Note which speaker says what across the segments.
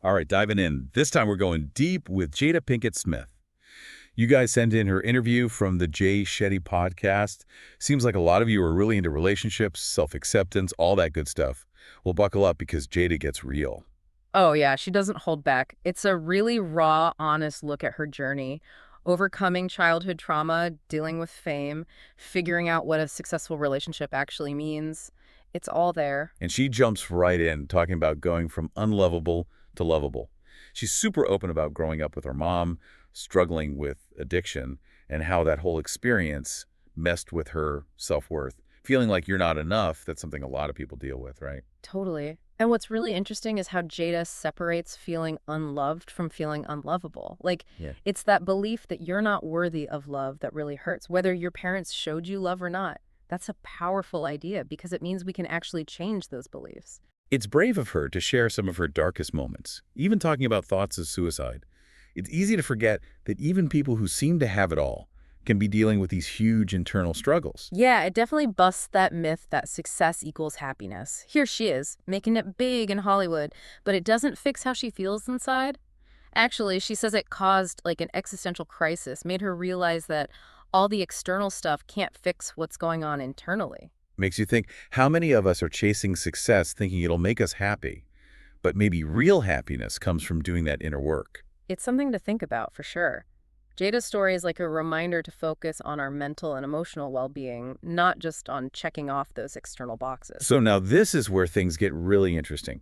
Speaker 1: All right, diving in. This time we're going deep with Jada Pinkett Smith. You guys sent in her interview from the JayShettyPodcast. Seems like a lot of you are really into relationships, self-acceptance, all that good stuff. Well, buckle up because Jada gets real.
Speaker 2: Oh, yeah, she doesn't hold back. It's a really raw, honest look at her journey, overcoming childhood trauma, dealing with fame, figuring out what a successful relationship actually means. It's all there.
Speaker 1: And she jumps right in, talking about going from unlovable to lovable. She's super open about growing up with her mom, struggling with addiction, and how that whole experience messed with her self-worth. Feeling like you're not enough, that's something a lot of people deal with, right?
Speaker 2: Totally. And what's really interesting is how Jada separates feeling unloved from feeling unlovable. Like,
Speaker 1: Yeah.
Speaker 2: it's that belief that you're not worthy of love that really hurts, whether your parents showed you love or not. That's a powerful idea because it means we can actually change those beliefs.
Speaker 1: It's brave of her to share some of her darkest moments, even talking about thoughts of suicide. It's easy to forget that even people who seem to have it all can be dealing with these huge internal struggles.
Speaker 2: Yeah, it definitely busts that myth that success equals happiness. Here she is, making it big in Hollywood, but it doesn't fix how she feels inside. Actually, she says it caused like an existential crisis, made her realize that all the external stuff can't fix what's going on internally.
Speaker 1: Makes you think, how many of us are chasing success thinking it'll make us happy, but maybe real happiness comes from doing that inner work?
Speaker 2: It's something to think about for sure. Jada's story is like a reminder to focus on our mental and emotional well-being, not just on checking off those external boxes.
Speaker 1: So now this is where things get really interesting.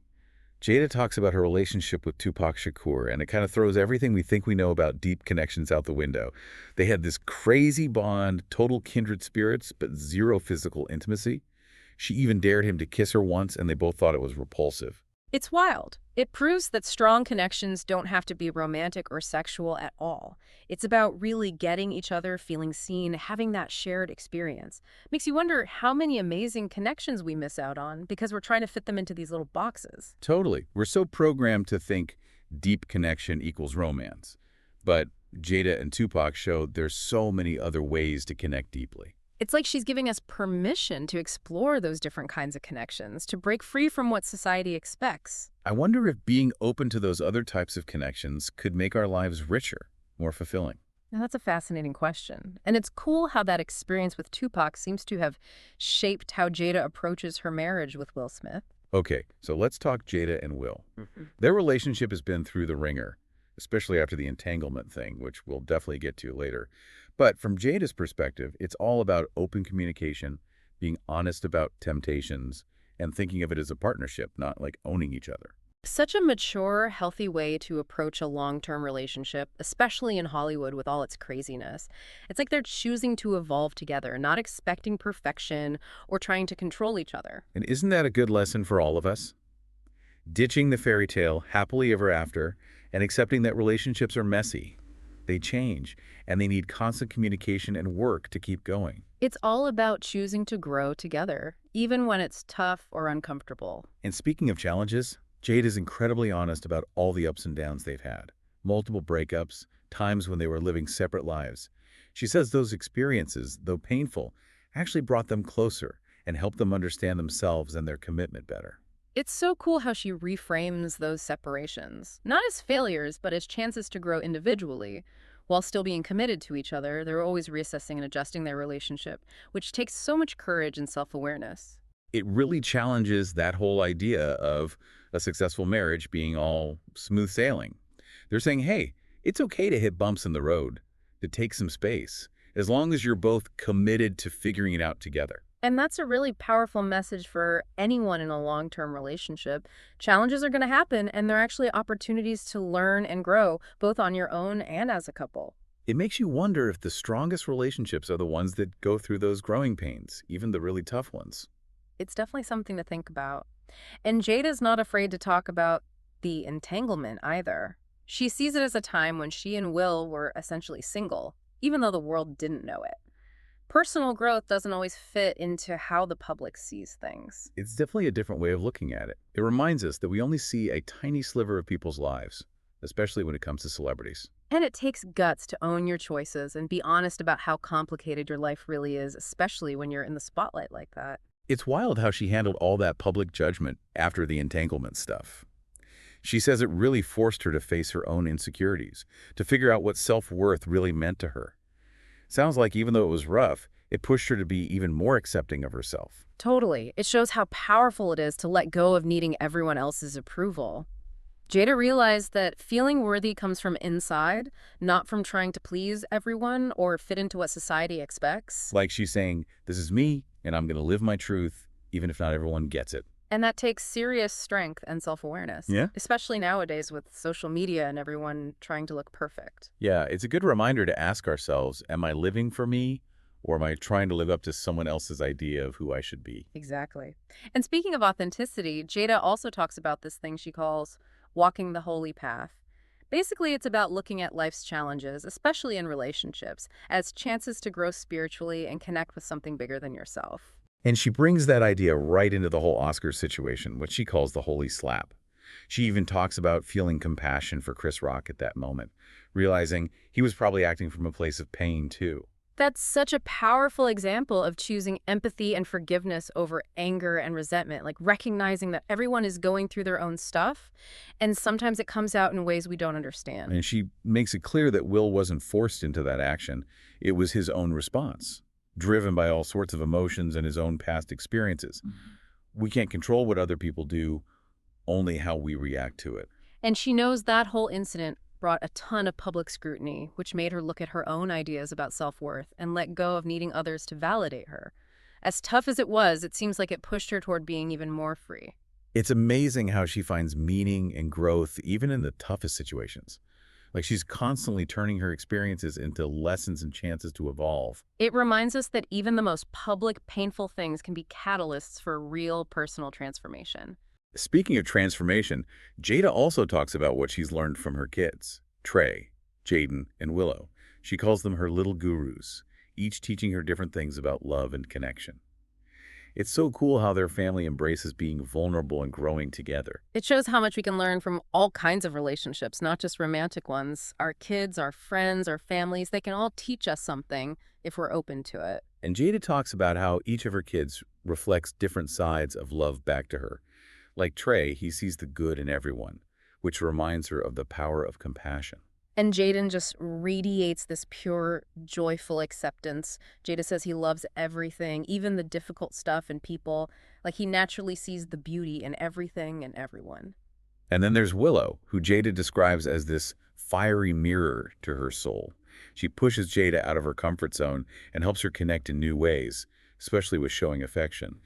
Speaker 1: Jada talks about her relationship with Tupac Shakur, and it kind of throws everything we think we know about deep connections out the window. They had this crazy bond, total kindred spirits, but zero physical intimacy. She even dared him to kiss her once, and they both thought it was repulsive.
Speaker 2: It's wild. It proves that strong connections don't have to be romantic or sexual at all. It's about really getting each other, feeling seen, having that shared experience. Makes you wonder how many amazing connections we miss out on because we're trying to fit them into these little boxes.
Speaker 1: Totally. We're so programmed to think deep connection equals romance. But Jada and Tupac showed there's so many other ways to connect deeply.
Speaker 2: It's like she's giving us permission to explore those different kinds of connections, to break free from what society expects.
Speaker 1: I wonder if being open to those other types of connections could make our lives richer, more fulfilling.
Speaker 2: Now, that's a fascinating question. And it's cool how that experience with Tupac seems to have shaped how Jada approaches her marriage with Will Smith.
Speaker 1: Okay, so let's talk Jada and Will.
Speaker 2: Mhm.
Speaker 1: Their relationship has been through the ringer, especially after the entanglement thing, which we'll definitely get to later. But from Jada's perspective, it's all about open communication, being honest about temptations, and thinking of it as a partnership, not like owning each other.
Speaker 2: Such a mature, healthy way to approach a long-term relationship, especially in Hollywood with all its craziness. It's like they're choosing to evolve together, not expecting perfection or trying to control each other.
Speaker 1: And isn't that a good lesson for all of us? Ditching the fairy tale, happily ever after, and accepting that relationships are messy. They change, and they need constant communication and work to keep going.
Speaker 2: It's all about choosing to grow together, even when it's tough or uncomfortable.
Speaker 1: And speaking of challenges, Jade is incredibly honest about all the ups and downs they've had. Multiple breakups, times when they were living separate lives. She says those experiences, though painful, actually brought them closer and helped them understand themselves and their commitment better.
Speaker 2: It's so cool how she reframes those separations, not as failures, but as chances to grow individually. While still being committed to each other, they're always reassessing and adjusting their relationship, which takes so much courage and self-awareness.
Speaker 1: It really challenges that whole idea of a successful marriage being all smooth sailing. They're saying, hey, it's okay to hit bumps in the road, to take some space, as long as you're both committed to figuring it out together.
Speaker 2: And that's a really powerful message for anyone in a long-term relationship. Challenges are going to happen, and they're actually opportunities to learn and grow, both on your own and as a couple.
Speaker 1: It makes you wonder if the strongest relationships are the ones that go through those growing pains, even the really tough ones.
Speaker 2: It's definitely something to think about. And Jada's not afraid to talk about the entanglement either. She sees it as a time when she and Will were essentially single, even though the world didn't know it. Personal growth doesn't always fit into how the public sees things.
Speaker 1: It's definitely a different way of looking at it. It reminds us that we only see a tiny sliver of people's lives, especially when it comes to celebrities.
Speaker 2: And it takes guts to own your choices and be honest about how complicated your life really is, especially when you're in the spotlight like that.
Speaker 1: It's wild how she handled all that public judgment after the entanglement stuff. She says it really forced her to face her own insecurities, to figure out what self-worth really meant to her. Sounds like even though it was rough, it pushed her to be even more accepting of herself.
Speaker 2: Totally. It shows how powerful it is to let go of needing everyone else's approval. Jada realized that feeling worthy comes from inside, not from trying to please everyone or fit into what society expects.
Speaker 1: Like she's saying, this is me, and I'm going to live my truth, even if not everyone gets it.
Speaker 2: And that takes serious strength and self-awareness,
Speaker 1: Yeah?
Speaker 2: especially nowadays with social media and everyone trying to look perfect.
Speaker 1: Yeah, it's a good reminder to ask ourselves, am I living for me, or am I trying to live up to someone else's idea of who I should be?
Speaker 2: Exactly. And speaking of authenticity, Jada also talks about this thing she calls walking the holy path. Basically, it's about looking at life's challenges, especially in relationships, as chances to grow spiritually and connect with something bigger than yourself.
Speaker 1: And she brings that idea right into the whole Oscar situation, what she calls the holy slap. She even talks about feeling compassion for Chris Rock at that moment, realizing he was probably acting from a place of pain too.
Speaker 2: That's such a powerful example of choosing empathy and forgiveness over anger and resentment, like recognizing that everyone is going through their own stuff, and sometimes it comes out in ways we don't understand.
Speaker 1: And she makes it clear that Will wasn't forced into that action. It was his own response, driven by all sorts of emotions and his own past experiences. We can't control what other people do, only how we react to it.
Speaker 2: And she knows that whole incident brought a ton of public scrutiny, which made her look at her own ideas about self-worth and let go of needing others to validate her. As tough as it was, it seems like it pushed her toward being even more free.
Speaker 1: It's amazing how she finds meaning and growth even in the toughest situations. Like she's constantly turning her experiences into lessons and chances to evolve.
Speaker 2: It reminds us that even the most public, painful things can be catalysts for real personal transformation.
Speaker 1: Speaking of transformation, Jada also talks about what she's learned from her kids, Trey, Jaden, and Willow. She calls them her little gurus, each teaching her different things about love and connection. It's so cool how their family embraces being vulnerable and growing together.
Speaker 2: It shows how much we can learn from all kinds of relationships, not just romantic ones. Our kids, our friends, our families, they can all teach us something if we're open to it.
Speaker 1: And Jada talks about how each of her kids reflects different sides of love back to her. Like Trey, he sees the good in everyone, which reminds her of the power of compassion.
Speaker 2: And Jaden just radiates this pure, joyful acceptance. Jada says he loves everything, even the difficult stuff and people. Like he naturally sees the beauty in everything and everyone.
Speaker 1: And then there's Willow, who Jada describes as this fiery mirror to her soul. She pushes Jada out of her comfort zone and helps her connect in new ways, especially with showing affection.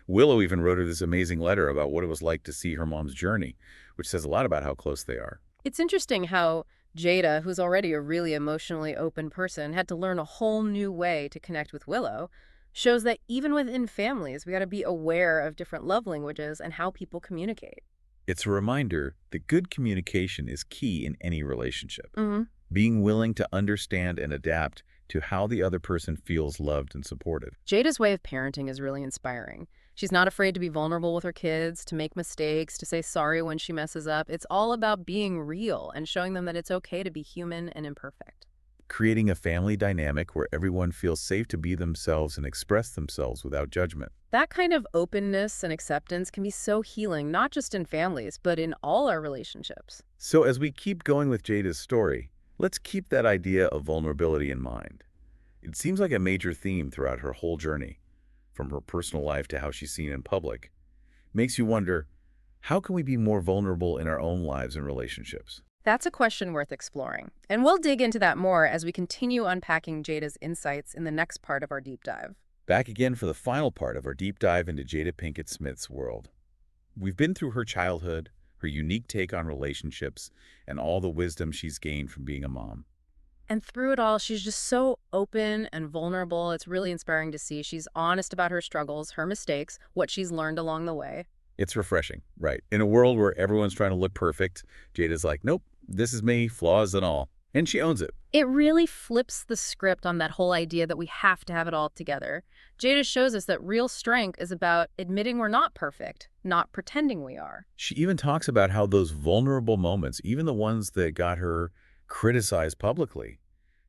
Speaker 1: Willow even wrote her this amazing letter about what it was like to see her mom's journey, which says a lot about how close they are.
Speaker 2: It's interesting how Jada, who's already a really emotionally open person, had to learn a whole new way to connect with Willow. Shows that even within families, we got to be aware of different love languages and how people communicate.
Speaker 1: It's a reminder that good communication is key in any relationship.
Speaker 2: Mm-hmm.
Speaker 1: Being willing to understand and adapt to how the other person feels loved and supported.
Speaker 2: Jada's way of parenting is really inspiring. She's not afraid to be vulnerable with her kids, to make mistakes, to say sorry when she messes up. It's all about being real and showing them that it's okay to be human and imperfect.
Speaker 1: Creating a family dynamic where everyone feels safe to be themselves and express themselves without judgment.
Speaker 2: That kind of openness and acceptance can be so healing, not just in families, but in all our relationships.
Speaker 1: So as we keep going with Jada's story, let's keep that idea of vulnerability in mind. It seems like a major theme throughout her whole journey, from her personal life to how she's seen in public. Makes you wonder, how can we be more vulnerable in our own lives and relationships?
Speaker 2: That's a question worth exploring. And we'll dig into that more as we continue unpacking Jada's insights in the next part of our deep dive.
Speaker 1: Back again for the final part of our deep dive into Jada Pinkett Smith's world. We've been through her childhood, her unique take on relationships, and all the wisdom she's gained from being a mom.
Speaker 2: And through it all, she's just so open and vulnerable. It's really inspiring to see. She's honest about her struggles, her mistakes, what she's learned along the way.
Speaker 1: It's refreshing, right? In a world where everyone's trying to look perfect, Jada's like, nope, this is me, flaws and all. And she owns it.
Speaker 2: It really flips the script on that whole idea that we have to have it all together. Jada shows us that real strength is about admitting we're not perfect, not pretending we are.
Speaker 1: She even talks about how those vulnerable moments, even the ones that got her criticized publicly,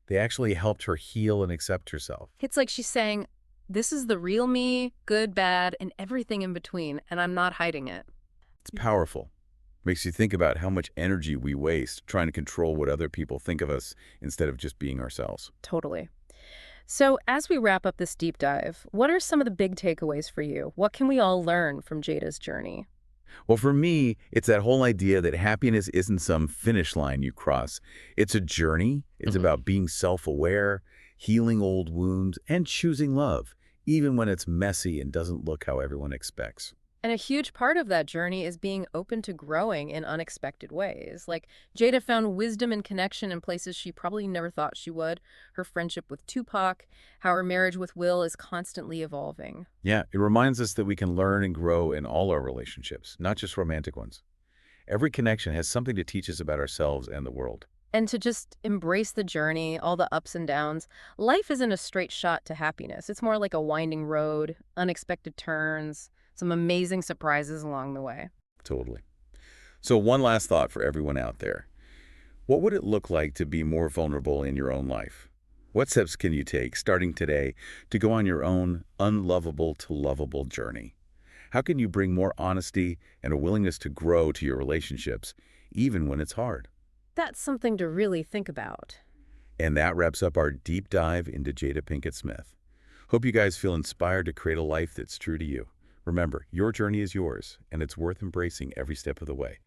Speaker 1: they actually helped her heal and accept herself.
Speaker 2: It's like she's saying, this is the real me, good, bad, and everything in between, and I'm not hiding it.
Speaker 1: It's powerful. Makes you think about how much energy we waste trying to control what other people think of us instead of just being ourselves.
Speaker 2: Totally. So, as we wrap up this deep dive, what are some of the big takeaways for you? What can we all learn from Jada's journey?
Speaker 1: Well, for me, it's that whole idea that happiness isn't some finish line you cross. It's a journey. It's
Speaker 2: Mhm.
Speaker 1: about being self-aware, healing old wounds, and choosing love, even when it's messy and doesn't look how everyone expects.
Speaker 2: And a huge part of that journey is being open to growing in unexpected ways. Like, Jada found wisdom and connection in places she probably never thought she would. Her friendship with Tupac, how her marriage with Will is constantly evolving.
Speaker 1: Yeah, it reminds us that we can learn and grow in all our relationships, not just romantic ones. Every connection has something to teach us about ourselves and the world.
Speaker 2: And to just embrace the journey, all the ups and downs. Life isn't a straight shot to happiness. It's more like a winding road, unexpected turns, some amazing surprises along the way.
Speaker 1: Totally. So one last thought for everyone out there. What would it look like to be more vulnerable in your own life? What steps can you take, starting today, to go on your own unlovable to lovable journey? How can you bring more honesty and a willingness to grow to your relationships, even when it's hard?
Speaker 2: That's something to really think about.
Speaker 1: And that wraps up our deep dive into Jada Pinkett Smith. Hope you guys feel inspired to create a life that's true to you. Remember, your journey is yours, and it's worth embracing every step of the way.